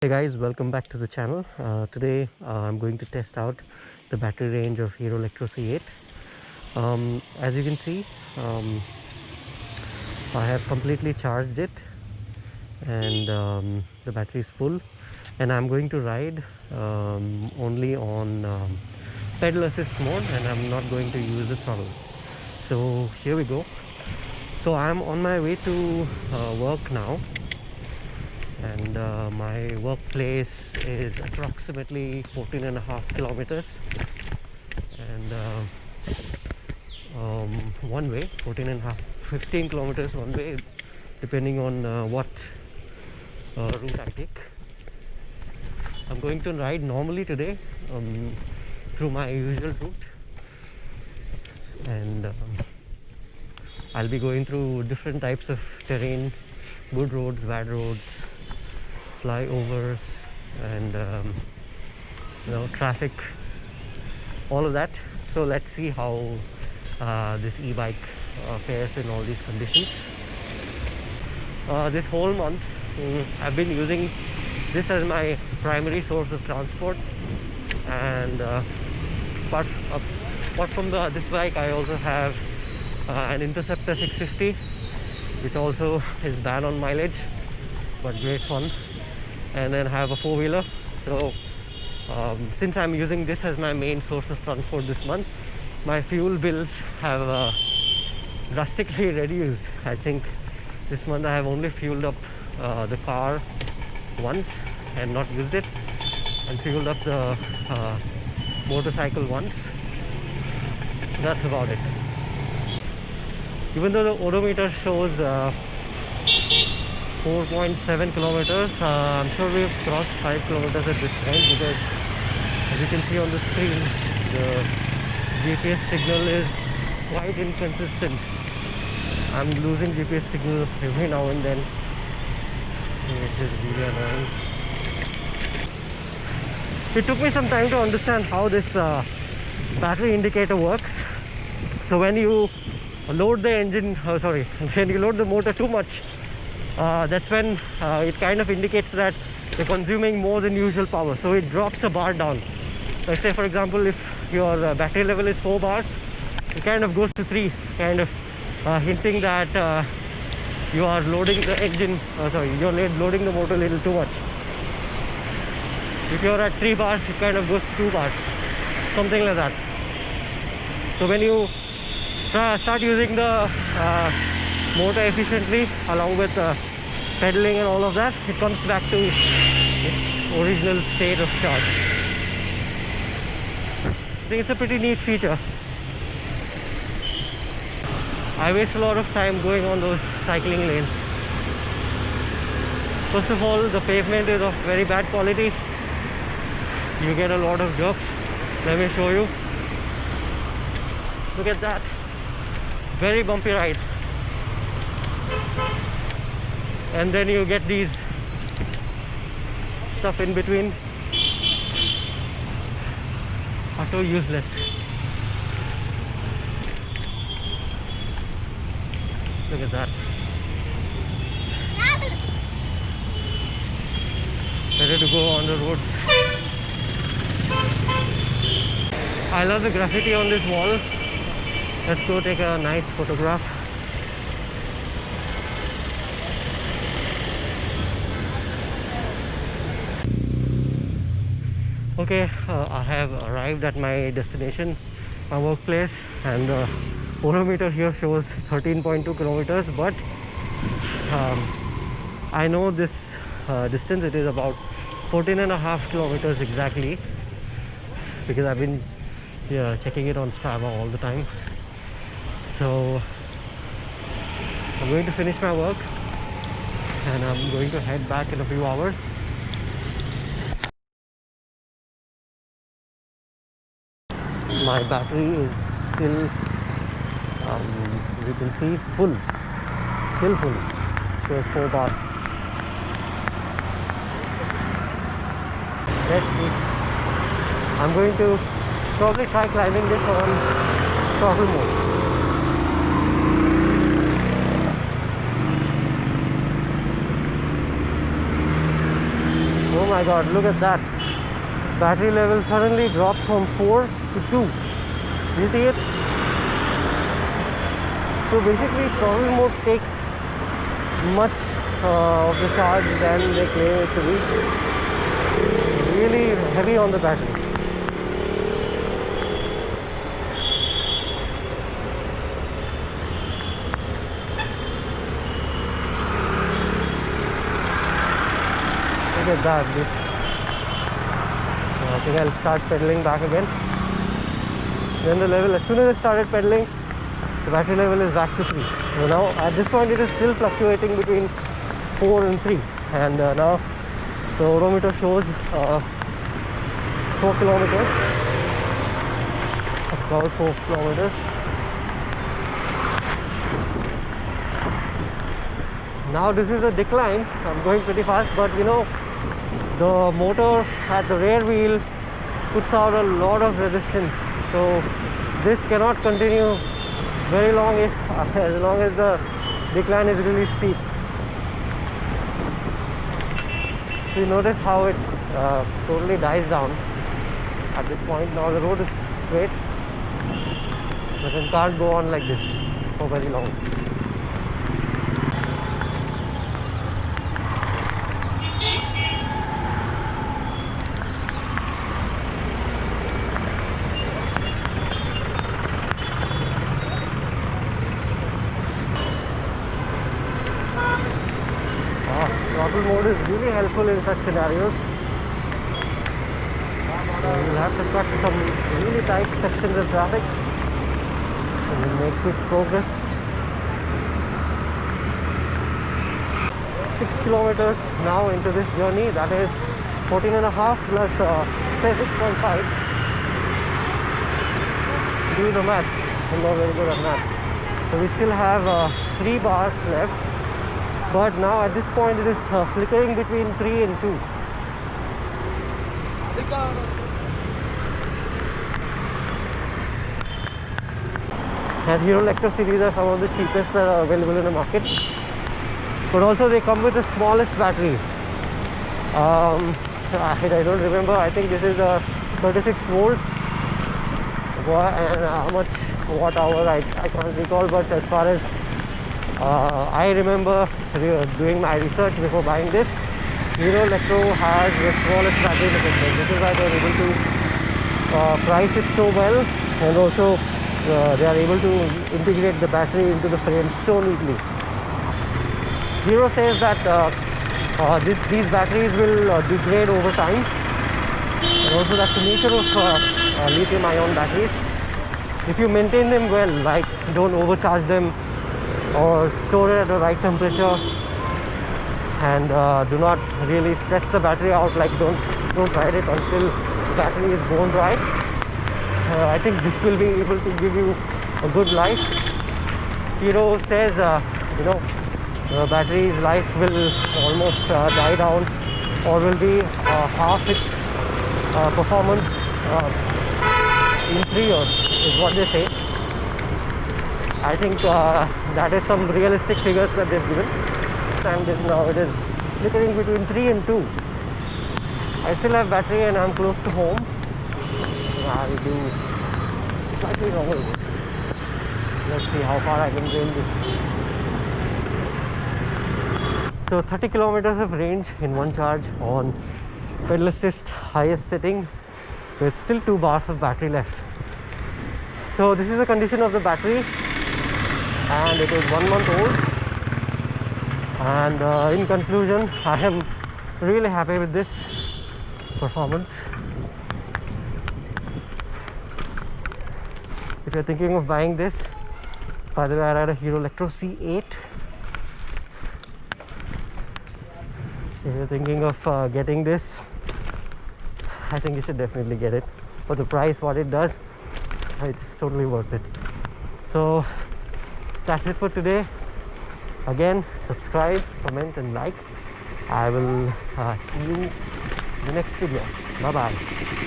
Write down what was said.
Hey guys, welcome back to the channel. Today I'm going to test out the battery range of Hero Electro C8. As you can see, um, I have completely charged it and the battery is full, and I'm going to ride only on pedal assist mode, and I'm not going to use the throttle. So here we go. So I'm on my way to work now, and my workplace is approximately 14 and a half kilometers, and one way 14 and a half 15 kilometers one way, depending on what route I take. I'm going to ride normally today through my usual route, and I'll be going through different types of terrain: good roads, bad roads, flyovers, and traffic, all of that. So let's see how this e-bike fares in all these conditions. This whole month I've been using this as my primary source of transport, and apart from this bike, I also have an Interceptor 650, which also is bad on mileage but great fun, and then I have a four-wheeler. So since I'm using this as my main source of transport this month, my fuel bills have drastically reduced. I think this month I have only fueled up the car once and not used it, and fueled up the motorcycle once. That's about it. Even though the odometer shows 4.7 kilometers, I'm sure we've crossed 5 kilometers at this point, because as you can see on the screen, the GPS signal is quite inconsistent. I'm losing GPS signal every now and then, which is really annoying. It took me some time to understand how this battery indicator works. So when you load the engine, when you load the motor too much, that's when it kind of indicates that you're consuming more than usual power. So it drops a bar down. Like, say for example, if your battery level is 4 bars, it kind of goes to 3, kind of hinting that you are loading the engine, you're loading the motor a little too much. If you're at 3 bars, it kind of goes to 2 bars, something like that. So when you start using the motor efficiently, along with pedaling and all of that, it comes back to its original state of charge. I think it's a pretty neat feature. I waste a lot of time going on those cycling lanes. First of all, the pavement is of very bad quality. You get a lot of jerks. Let me show you. Look at that. Very bumpy ride. And then you get these stuff in between. Auto useless. Look at that. Better to go on the roads. I love the graffiti on this wall. Let's go take a nice photograph. Okay, I have arrived at my destination, my workplace, and the odometer here shows 13.2 kilometers, but I know this distance. It is about 14 and a half kilometers exactly, because I've been checking it on Strava all the time. So I'm going to finish my work, and I'm going to head back in a few hours. My battery is still, you can see, full, still full. Shows 4 bars. Let's see. I'm going to probably try climbing this on throttle mode. Oh my god, look at that. Battery level suddenly dropped from 4 to 2. You see it? So basically throttle mode takes much of the charge than they claim it to be. Really heavy on the battery. Look at that, dude. I think I'll start pedaling back again. Then the level, as soon as I started pedaling, the battery level is back to 3. So now at this point it is still fluctuating between 4 and 3. And now the odometer shows 4 kilometers. About 4 kilometers. Now this is a decline. I'm going pretty fast, but you know, the motor at the rear wheel puts out a lot of resistance, so this cannot continue very long as long as the decline is really steep. You notice how it totally dies down at this point. Now the road is straight, but it can't go on like this for very long. Throttle mode is really helpful in such scenarios. You'll have to cut some really tight sections of traffic and then make quick progress. 6 kilometers now into this journey, that is 14.5 plus 6.5. Do the math, I'm not very good at math. So we still have 3 bars left. But now at this point it is flickering between 3 and 2. And Hero Electro series are some of the cheapest that are available in the market. But also they come with the smallest battery. I don't remember, I think this is a 36 volts. And how much watt hour I can't recall, but as far as I remember doing my research before buying this, Hero Electro has the smallest battery in the segment. This is why they are able to price it so well, and also they are able to integrate the battery into the frame so neatly. Hero says that these batteries will degrade over time, and also that's the nature of lithium-ion batteries. If you maintain them well, like don't overcharge them or store it at the right temperature, and do not really stress the battery out, like don't ride it until the battery is bone dry. I think this will be able to give you a good life. Hero says the battery's life will almost die down, or will be half its performance in 3 years is what they say. I think that is some realistic figures that they've given. And now it is flickering between 3 and 2. I still have battery and I'm close to home. I'll do slightly longer. Let's see how far I can drain this. So 30 kilometers of range in one charge on pedal assist highest setting with still 2 bars of battery left. So this is the condition of the battery, and it is 1 month old. And in conclusion, I am really happy with this performance. If you're thinking of buying this, by the way, I ride a Hero Electro C8. If you're thinking of getting this, I think you should definitely get it. For the price, what it does, it's totally worth it. So that's it for today. Again, subscribe, comment and like. I will see you in the next video. Bye bye.